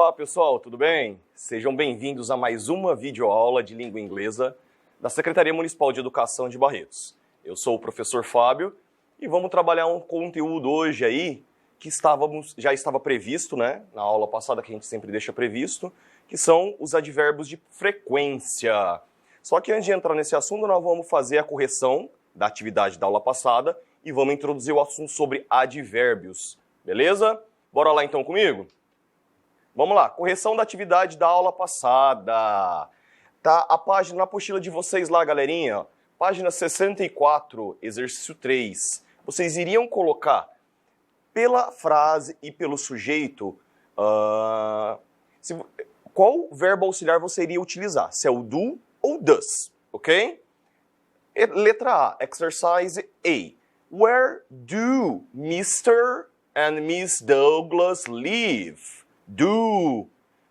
Olá pessoal, tudo bem? Sejam bem-vindos a mais uma videoaula de língua inglesa da Secretaria Municipal de Educação de Barretos. Eu sou o professor Fábio e vamos trabalhar um conteúdo hoje aí que já estava previsto, né, na aula passada que a gente sempre deixa previsto, que são os advérbios de frequência. Só que antes de entrar nesse assunto, nós vamos fazer a correção da atividade da aula passada e vamos introduzir o assunto sobre advérbios, beleza? Bora lá então comigo? Vamos lá, correção da atividade da aula passada. Tá a página, na apostila de vocês lá, galerinha, página 64, exercício 3. Vocês iriam colocar pela frase e pelo sujeito, qual verbo auxiliar você iria utilizar? Se é o do ou does, ok? Letra A, exercise A. Where do Mr. and Miss Douglas live? Do.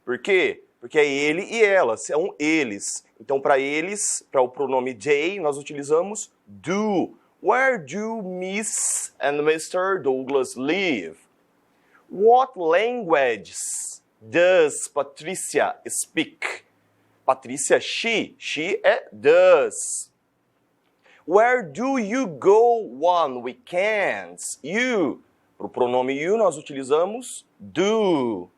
Por quê? Porque é ele e ela, são eles. Então, para eles, para o pronome they, nós utilizamos do. Where do Miss and Mr. Douglas live? What languages does Patricia speak? Patricia, she é does. Where do you go on weekends? You. Para o pronome you, nós utilizamos do.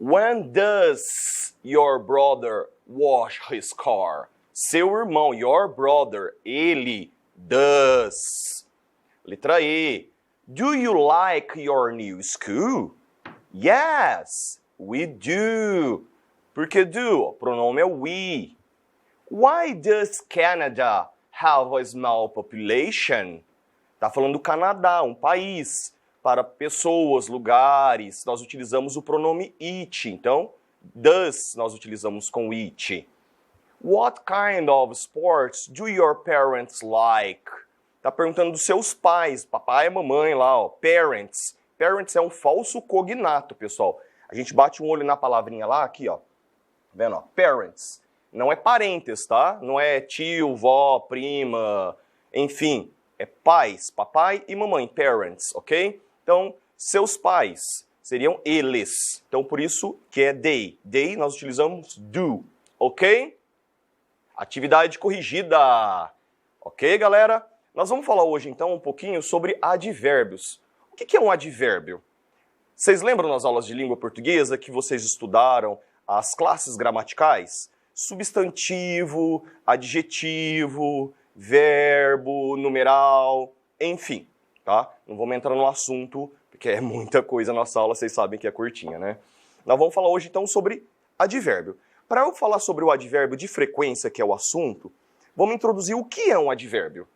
When does your brother wash his car? Seu irmão, your brother, ele, does. Letra E. Do you like your new school? Yes, we do. Por que do? O pronome é we. Why does Canada have a small population? Está falando do Canadá, um país. Para pessoas, lugares, nós utilizamos o pronome it. Então, does nós utilizamos com it. What kind of sports do your parents like? Está perguntando dos seus pais, papai e mamãe lá, ó. Parents. Parents é um falso cognato, pessoal. A gente bate um olho na palavrinha lá, aqui, ó. Tá vendo, ó? Parents. Não é parentes, tá? Não é tio, vó, prima, enfim. É pais, papai e mamãe, parents, ok? Então, seus pais seriam eles. Então, por isso que é they. They nós utilizamos do, ok? Atividade corrigida. Ok, galera? Nós vamos falar hoje, então, um pouquinho sobre advérbios. O que é um advérbio? Vocês lembram nas aulas de língua portuguesa que vocês estudaram as classes gramaticais? Substantivo, adjetivo, verbo, numeral, enfim. Tá? Não vamos entrar no assunto, porque é muita coisa na nossa aula, vocês sabem que é curtinha, né? Nós vamos falar hoje, então, sobre advérbio. Para eu falar sobre o advérbio de frequência, que é o assunto, vamos introduzir o que é um advérbio.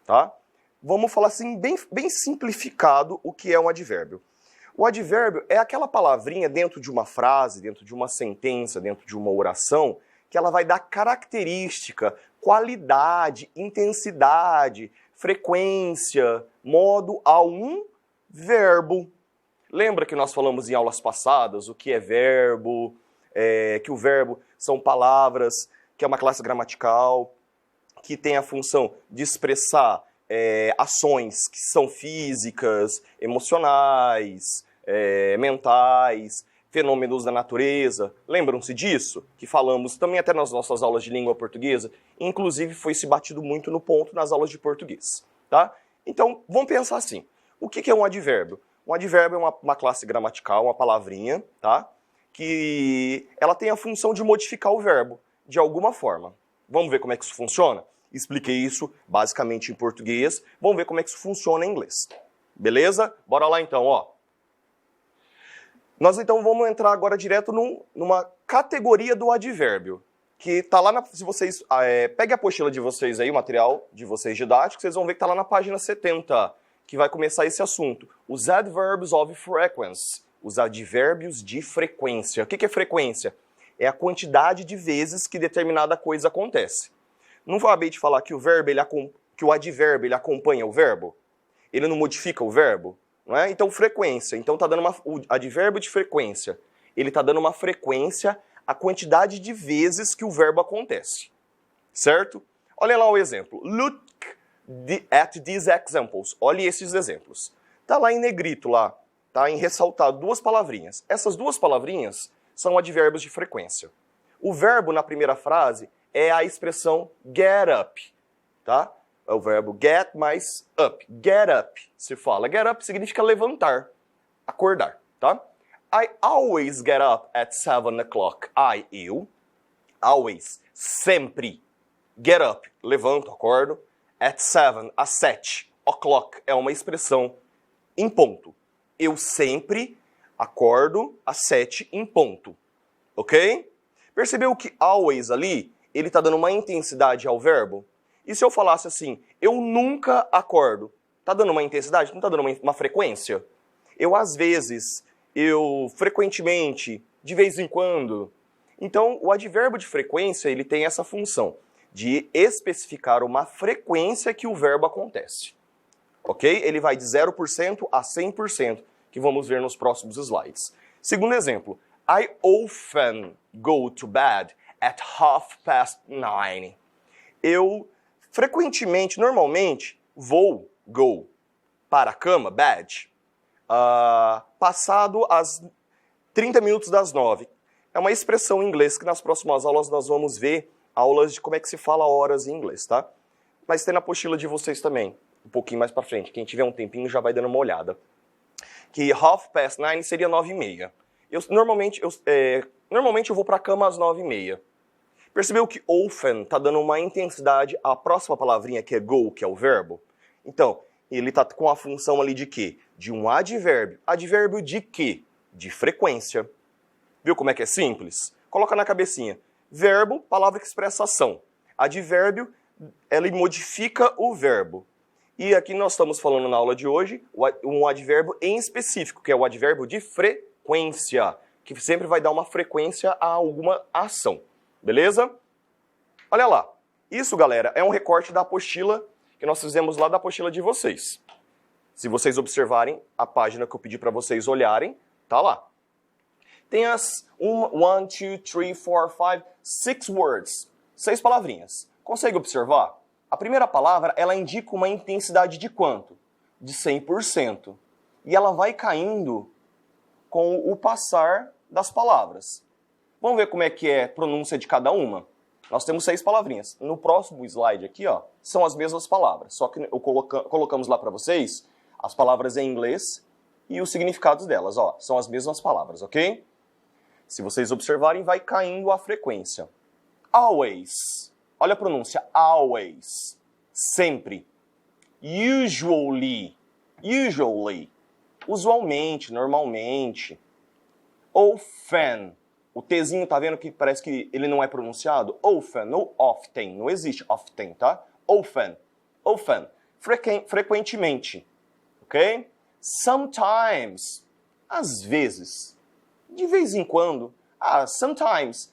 Tá? Vamos falar assim, bem simplificado, o que é um advérbio. O advérbio é aquela palavrinha dentro de uma frase, dentro de uma sentença, dentro de uma oração, que ela vai dar característica, qualidade, intensidade, frequência, modo a um verbo. Lembra que nós falamos em aulas passadas o que é verbo, que o verbo são palavras, que é uma classe gramatical, que tem a função de expressar ações que são físicas, emocionais, mentais, fenômenos da natureza. Lembram-se disso? Que falamos também até nas nossas aulas de língua portuguesa. Inclusive, foi se batido muito no ponto nas aulas de português. Tá? Então, vamos pensar assim. O que é um advérbio? Um advérbio é uma classe gramatical, uma palavrinha, tá? Que ela tem a função de modificar o verbo, de alguma forma. Vamos ver como é que isso funciona? Expliquei isso basicamente em português. Vamos ver como é que isso funciona em inglês. Beleza? Bora lá então, ó. Nós então vamos entrar agora direto numa categoria do advérbio, que tá lá se vocês peguem a apostila de vocês aí, o material de vocês didático, vocês vão ver que tá lá na página 70, que vai começar esse assunto. Os adverbs of frequency, os advérbios de frequência. O que é frequência? É a quantidade de vezes que determinada coisa acontece. Não acabei de falar que o advérbio ele acompanha o verbo? Ele não modifica o verbo? Não é? Então, frequência. Então, o advérbio de frequência. Ele está dando uma frequência à quantidade de vezes que o verbo acontece. Certo? Olha lá o exemplo. Look at these examples. Olhe esses exemplos. Está lá em negrito, lá. tá, em ressaltar duas palavrinhas. Essas duas palavrinhas são advérbios de frequência. O verbo na primeira frase é a expressão get up, tá? É o verbo get mais up. Get up, se fala. Get up significa levantar, acordar, tá? I always get up at 7 o'clock. Eu, always, sempre. Get up, levanto, acordo. At 7, às 7. O'clock é uma expressão em ponto. Eu sempre acordo às 7 em ponto. Ok? Percebeu que always ali, ele está dando uma intensidade ao verbo? E se eu falasse assim, eu nunca acordo? Está dando uma intensidade? Não está dando uma frequência? Eu às vezes, eu frequentemente, de vez em quando. Então, o advérbio de frequência, ele tem essa função de especificar uma frequência que o verbo acontece. Ok? Ele vai de 0% a 100%, que vamos ver nos próximos slides. Segundo exemplo, I often go to bed at 9:30. Eu frequentemente, normalmente, go, para a cama, bed, passado as 30 minutos das 9. É uma expressão em inglês que nas próximas aulas nós vamos ver aulas de como é que se fala horas em inglês, tá? Mas tem na apostila de vocês também, um pouquinho mais pra frente. Quem tiver um tempinho já vai dando uma olhada. Que 9:30 seria 9:30. Normalmente eu vou pra cama às 9:30. Percebeu que often tá dando uma intensidade à próxima palavrinha que é go, que é o verbo? Então, ele tá com a função ali de quê? De um advérbio. Advérbio de quê? De frequência. Viu como é que é simples? Coloca na cabecinha. Verbo, palavra que expressa ação. Advérbio, ele modifica o verbo. E aqui nós estamos falando na aula de hoje um advérbio em específico, que é o advérbio de frequência, que sempre vai dar uma frequência a alguma ação. Beleza? Olha lá. Isso, galera, é um recorte da apostila que nós fizemos lá da apostila de vocês. Se vocês observarem a página que eu pedi para vocês olharem, tá lá. Tem as 1, 2, 3, 4, 5, 6 words. 6 palavrinhas. Consegue observar? A primeira palavra, ela indica uma intensidade de quanto? De 100%. E ela vai caindo com o passar das palavras. Vamos ver como é que é a pronúncia de cada uma? Nós temos 6 palavrinhas. No próximo slide aqui, ó, são as mesmas palavras. Só que colocamos lá para vocês as palavras em inglês e os significados delas, ó. São as mesmas palavras, ok? Se vocês observarem, vai caindo a frequência. Always. Olha a pronúncia. Always. Sempre. Usually. Usually. Usualmente, normalmente. Often. O Tzinho, tá vendo que parece que ele não é pronunciado? Often ou often. Não existe often, tá? Often. Often. Frequentemente. Ok? Sometimes. Às vezes. De vez em quando. Sometimes.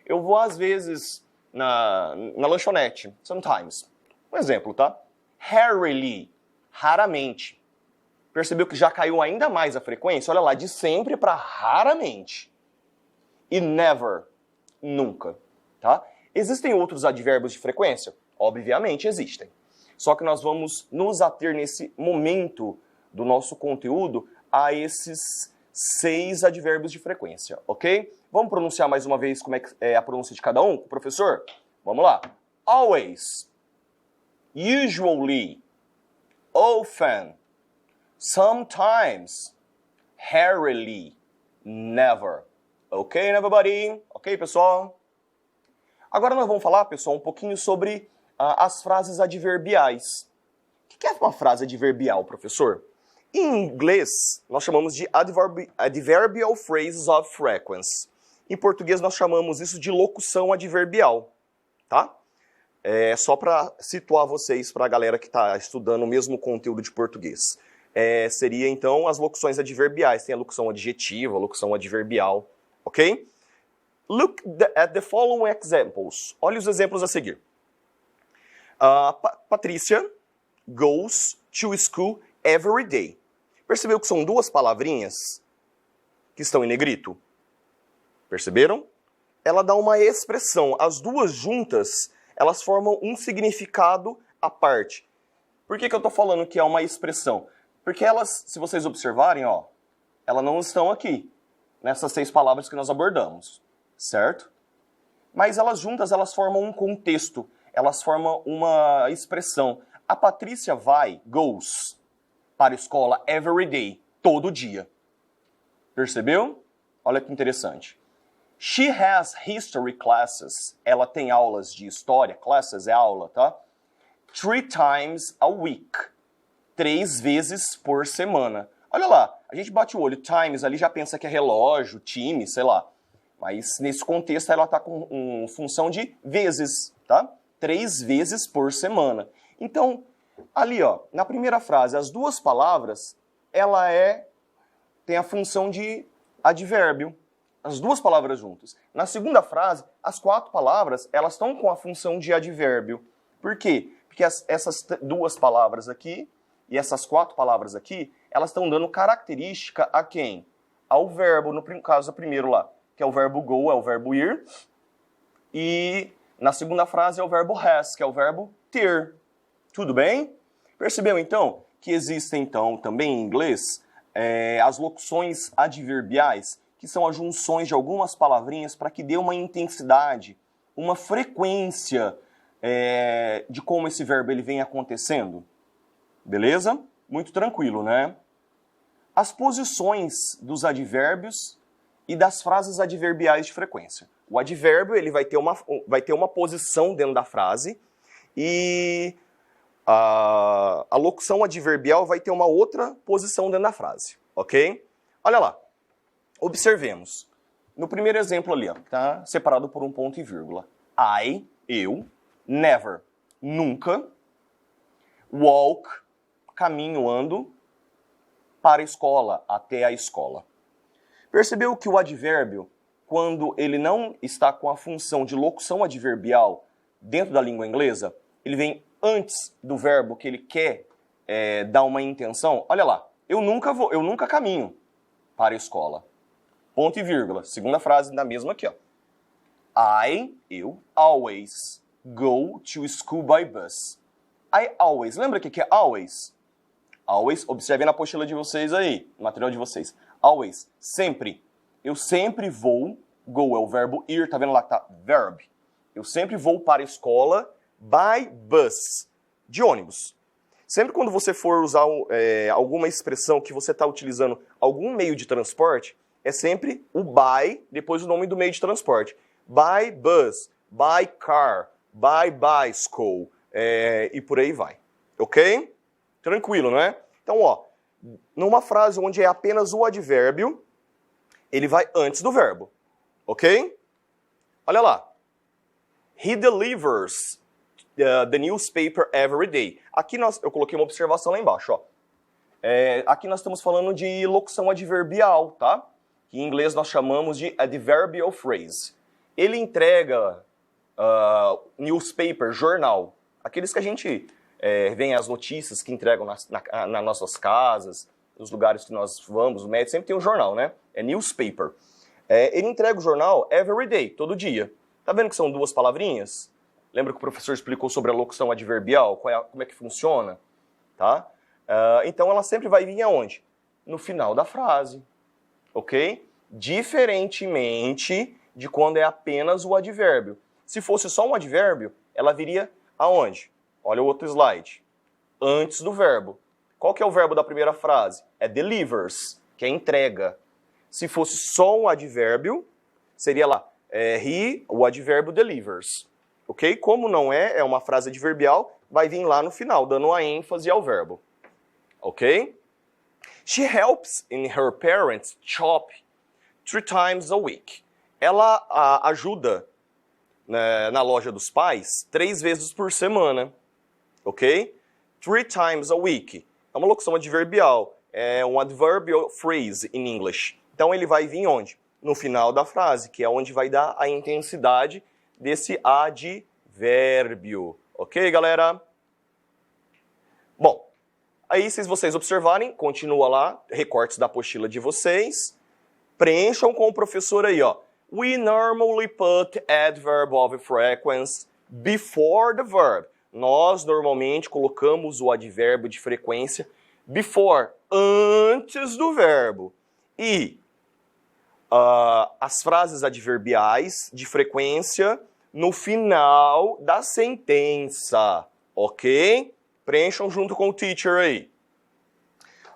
Eu vou às vezes na lanchonete. Sometimes. Um exemplo, tá? Rarely. Raramente. Percebeu que já caiu ainda mais a frequência? Olha lá, de sempre para raramente. E never. Nunca. Tá? Existem outros advérbios de frequência? Obviamente existem. Só que nós vamos nos ater nesse momento do nosso conteúdo a esses 6 advérbios de frequência, ok? Vamos pronunciar mais uma vez como é a pronúncia de cada um, professor? Vamos lá. Always, usually, often, sometimes, rarely, never. Ok, everybody? Ok, pessoal? Agora nós vamos falar, pessoal, um pouquinho sobre as frases adverbiais. O que é uma frase adverbial, professor? Em inglês, nós chamamos de adverbial phrases of frequency. Em português, nós chamamos isso de locução adverbial, tá? É só para situar vocês, para a galera que está estudando o mesmo conteúdo de português. Seria, então, as locuções adverbiais. Tem a locução adjetiva, a locução adverbial, ok? Look at the following examples. Olha os exemplos a seguir. Patrícia goes to school every day. Percebeu que são 2 palavrinhas que estão em negrito? Perceberam? Ela dá uma expressão. As 2 juntas, elas formam um significado à parte. Por que eu estou falando que é uma expressão? Porque elas, se vocês observarem, ó, elas não estão aqui, nessas 6 palavras que nós abordamos, certo? Mas elas juntas, elas formam um contexto, elas formam uma expressão. A Patrícia goes, para a escola every day, todo dia. Percebeu? Olha que interessante. She has history classes. Ela tem aulas de história. Classes é aula, tá? 3 times a week. 3 vezes por semana. Olha lá, a gente bate o olho. Times ali já pensa que é relógio, time, sei lá. Mas nesse contexto ela está com função de vezes, tá? 3 vezes por semana. Então, ali, ó, na primeira frase, as 2 palavras, ela tem a função de advérbio. As 2 palavras juntas. Na segunda frase, as 4 palavras, elas estão com a função de advérbio. Por quê? Porque essas 2 palavras aqui e essas 4 palavras aqui, elas estão dando característica a quem? Ao verbo, no caso primeiro lá, que é o verbo go, é o verbo ir. E na segunda frase é o verbo has, que é o verbo ter. Tudo bem? Percebeu então que existem então também em inglês as locuções adverbiais, que são as junções de algumas palavrinhas para que dê uma intensidade, uma frequência de como esse verbo ele vem acontecendo. Beleza? Muito tranquilo, né? As posições dos advérbios e das frases adverbiais de frequência. O advérbio ele vai ter uma posição dentro da frase e a locução adverbial vai ter uma outra posição dentro da frase, ok? Olha lá, observemos. No primeiro exemplo ali, ó, tá separado por um ponto e vírgula. Eu, never, nunca, walk, caminho, ando, para a escola, até a escola. Percebeu que o advérbio, quando ele não está com a função de locução adverbial dentro da língua inglesa, ele vem antes do verbo que ele quer dar uma intenção. Olha lá, eu nunca caminho para a escola. Ponto e vírgula. Segunda frase da mesma aqui, ó. Eu always go to school by bus. I always. Lembra o que é always? Always, observem na apostila de vocês aí, no material de vocês. Always, sempre. Eu sempre vou, go é o verbo ir, tá vendo lá que tá verb. Eu sempre vou para a escola by bus, de ônibus. Sempre quando você for usar alguma expressão que você está utilizando algum meio de transporte, é sempre o by, depois o nome do meio de transporte. By bus, by car, by bicycle, e por aí vai. Ok? Tranquilo, não é? Então, ó, numa frase onde é apenas o advérbio, ele vai antes do verbo. Ok? Olha lá. He delivers the newspaper every day. Aqui eu coloquei uma observação lá embaixo, ó. Aqui nós estamos falando de locução adverbial, tá? Que em inglês nós chamamos de adverbial phrase. Ele entrega newspaper, jornal. Aqueles que a gente vem as notícias que entregam nas nossas casas, nos lugares que nós vamos, o médico sempre tem um jornal, né? É newspaper. Ele entrega o jornal every day, todo dia. Tá vendo que são 2 palavrinhas? Lembra que o professor explicou sobre a locução adverbial, como é que funciona? Tá? Então ela sempre vai vir aonde? No final da frase. Ok? Diferentemente de quando é apenas o advérbio. Se fosse só um advérbio, ela viria aonde? Olha o outro slide. Antes do verbo. Qual que é o verbo da primeira frase? É delivers, que é entrega. Se fosse só um advérbio, seria lá, o advérbio delivers. Ok? Como não é uma frase adverbial, vai vir lá no final, dando a ênfase ao verbo. Ok? She helps in her parents' shop 3 times a week. Ela ajuda na loja dos pais 3 vezes por semana. Ok? 3 times a week. É uma locução adverbial. É um adverbial phrase in English. Então ele vai vir onde? No final da frase, que é onde vai dar a intensidade desse advérbio. Ok, galera? Bom, aí se vocês observarem, continua lá, recortes da apostila de vocês. Preencham com o professor aí, ó. We normally put adverb of frequency before the verb. Nós normalmente colocamos o advérbio de frequência before, antes do verbo. E as frases adverbiais de frequência no final da sentença, ok? Preencham junto com o teacher aí.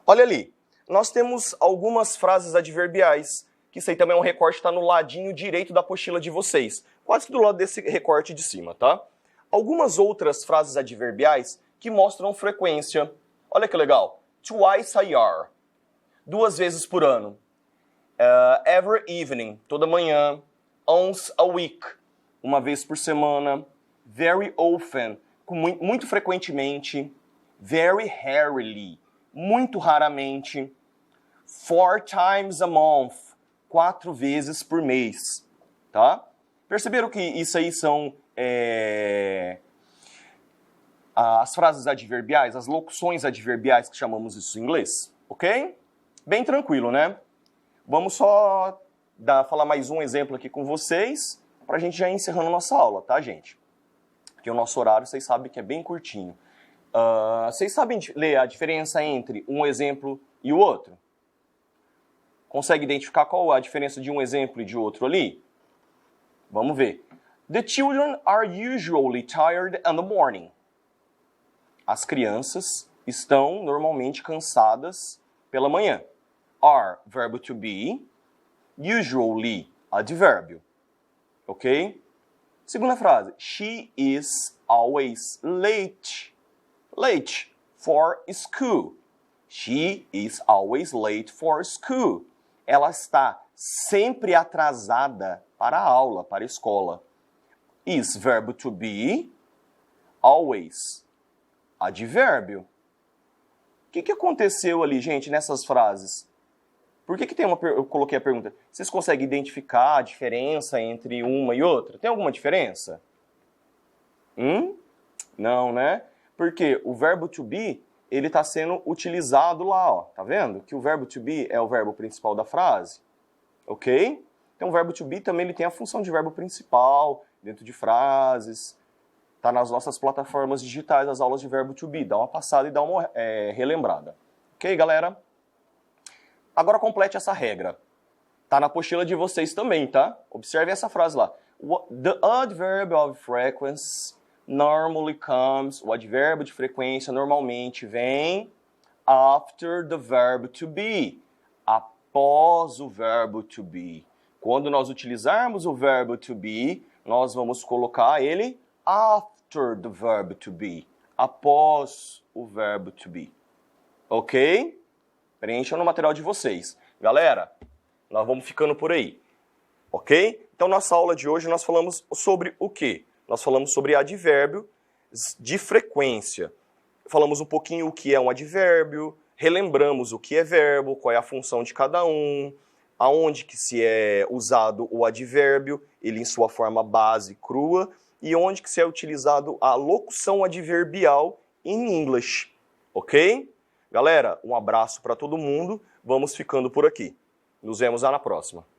Olha ali, nós temos algumas frases adverbiais, que isso aí também é um recorte, está no ladinho direito da apostila de vocês, quase que do lado desse recorte de cima, tá? Algumas outras frases adverbiais que mostram frequência. Olha que legal. Twice a year, 2 vezes por ano. Every evening, toda manhã. Once a week, 1 vez por semana. Very often, muito frequentemente. Very rarely, muito raramente. 4 times a month, 4 vezes por mês, tá? Perceberam que isso aí são as frases adverbiais, as locuções adverbiais que chamamos isso em inglês, ok? Bem tranquilo, né? Vamos só falar mais um exemplo aqui com vocês, para a gente já ir encerrando nossa aula, tá, gente? Porque o nosso horário, vocês sabem que é bem curtinho. Vocês sabem ler a diferença entre um exemplo e o outro? Consegue identificar qual a diferença de um exemplo e de outro ali? Vamos ver. The children are usually tired in the morning. As crianças estão normalmente cansadas pela manhã. Are, verbo to be. Usually, advérbio. Ok? Segunda frase. She is always late. Late for school. She is always late for school. Ela está sempre atrasada para a aula, para a escola. Is, verbo to be. Always, advérbio. O que aconteceu ali, gente, nessas frases? Por que tem eu coloquei a pergunta? Vocês conseguem identificar a diferença entre uma e outra? Tem alguma diferença? Não, né? Porque o verbo to be, ele está sendo utilizado lá, ó. Tá vendo? Que o verbo to be é o verbo principal da frase. Ok? Então o verbo to be também ele tem a função de verbo principal dentro de frases. Tá nas nossas plataformas digitais as aulas de verbo to be. Dá uma passada e dá uma relembrada. Ok, galera? Agora complete essa regra. Tá na apostila de vocês também, tá? Observe essa frase lá. The adverb of frequency normally comes... O advérbio de frequência normalmente vem after the verb to be. Após o verbo to be. Quando nós utilizarmos o verbo to be, nós vamos colocar ele after the verb to be. Após o verbo to be. Ok? Preencham no material de vocês. Galera, nós vamos ficando por aí. Ok? Então, nossa aula de hoje nós falamos sobre o quê? Nós falamos sobre advérbio de frequência. Falamos um pouquinho o que é um advérbio, relembramos o que é verbo, qual é a função de cada um, aonde que se é usado o advérbio, ele em sua forma base crua, e onde que se é utilizado a locução adverbial em English. Ok? Galera, um abraço para todo mundo. Vamos ficando por aqui. Nos vemos lá na próxima.